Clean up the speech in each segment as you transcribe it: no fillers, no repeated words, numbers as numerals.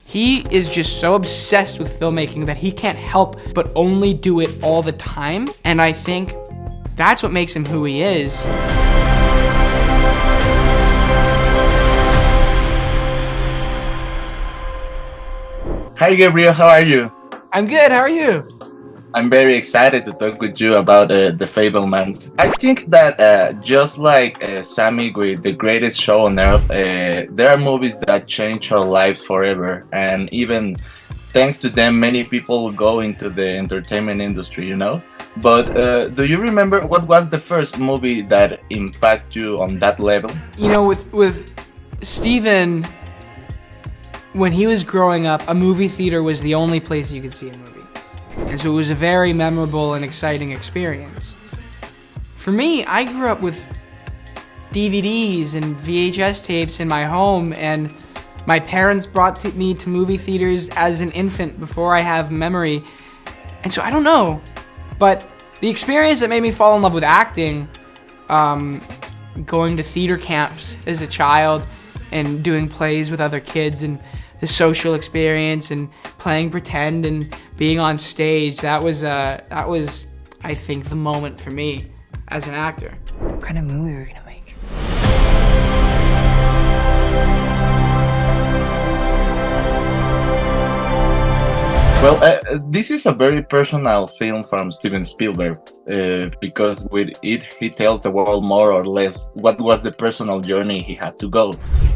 He is just so obsessed with filmmaking that he can't help but only do it all the time. And I think that's what makes him who he is. Hi Gabriel, how are you? I'm good, how are you? I'm very excited to talk with you about the Fabelmans. I think that just like Sammy with The Greatest Show on Earth, there are movies that change our lives forever, and even thanks to them, many people go into the entertainment industry, you know? But do you remember what was the first movie that impacted you on that level? You know, with Steven, when he was growing up, a movie theater was the only place you could see a movie. And so it was a very memorable and exciting experience. For me, I grew up with DVDs and VHS tapes in my home, and my parents brought me to movie theaters as an infant before I have memory. And so I don't know, but the experience that made me fall in love with acting, going to theater camps as a child and doing plays with other kids, and the social experience and playing pretend and being on stage, that was I think the moment for me as an actor. What kind of movie are we gonna make? Well, this is a very personal film from Steven Spielberg because with it he tells the world more or less what was the personal journey he had to go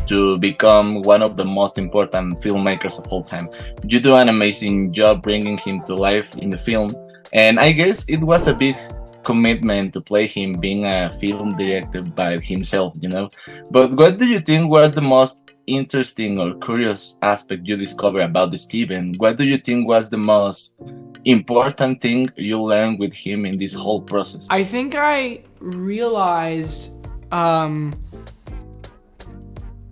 to become one of the most important filmmakers of all time. You do an amazing job bringing him to life in the film, and I guess it was a big commitment to play him being a film director by himself, you know. But what do you think was the most interesting or curious aspect you discovered about the Steven? What do you think was the most important thing you learned with him in this whole process? I think I realized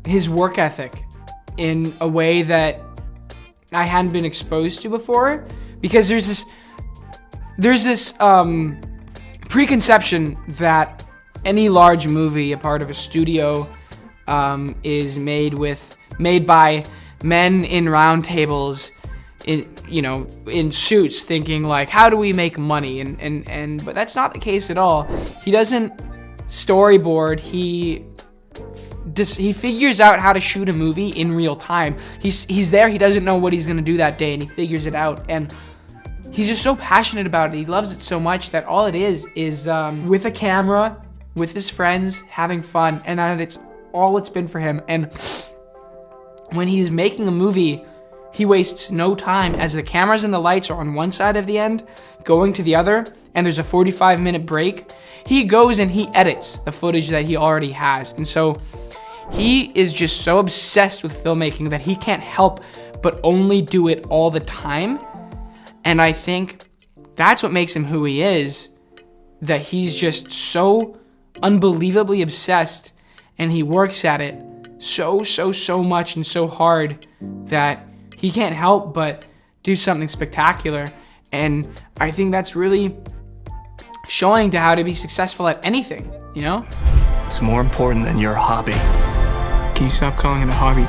his work ethic in a way that I hadn't been exposed to before, because there's this preconception that any large movie, a part of a studio, is made by men in round tables, in suits, thinking like, how do we make money? And but that's not the case at all. He doesn't storyboard. He figures out how to shoot a movie in real time. He's there. He doesn't know what he's gonna do that day, and he figures it out. And he's just so passionate about it. He loves it so much that all it is with a camera, with his friends, having fun, and it's all it's been for him. And when he's making a movie, he wastes no time, as the cameras and the lights are on one side of the end, going to the other, and there's a 45-minute break. He goes and he edits the footage that he already has. And so he is just so obsessed with filmmaking that he can't help but only do it all the time. And I think that's what makes him who he is, that he's just so unbelievably obsessed, and he works at it so much and so hard that he can't help but do something spectacular. And I think that's really showing to how to be successful at anything, you know? It's more important than your hobby. Can you stop calling it a hobby?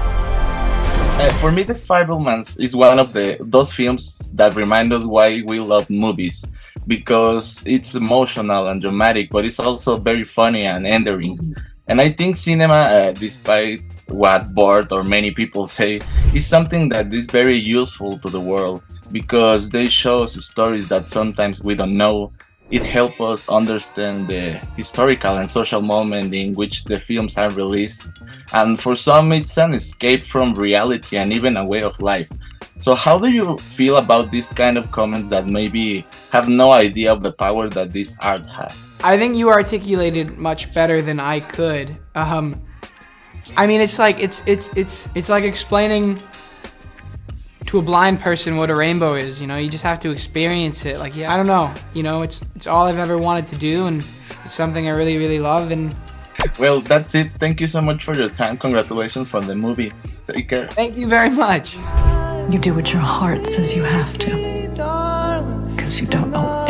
For me, The Fabelmans is one of those films that remind us why we love movies, because it's emotional and dramatic, but it's also very funny and endearing. And I think cinema, despite what bored or many people say, is something that is very useful to the world, because they show us stories that sometimes we don't know. It helps us understand the historical and social moment in which the films are released, and for some it's an escape from reality and even a way of life. So how do you feel about this kind of comments that maybe have no idea of the power that this art has? I think you articulated much better than I could. I mean, it's like explaining to a blind person what a rainbow is, you know. You just have to experience it. Like, yeah, I don't know, you know, it's all I've ever wanted to do, and it's something I really, really love. And well, that's it. Thank you so much for your time. Congratulations for the movie. Take care. Thank you very much. You do what your heart says you have to, because you don't know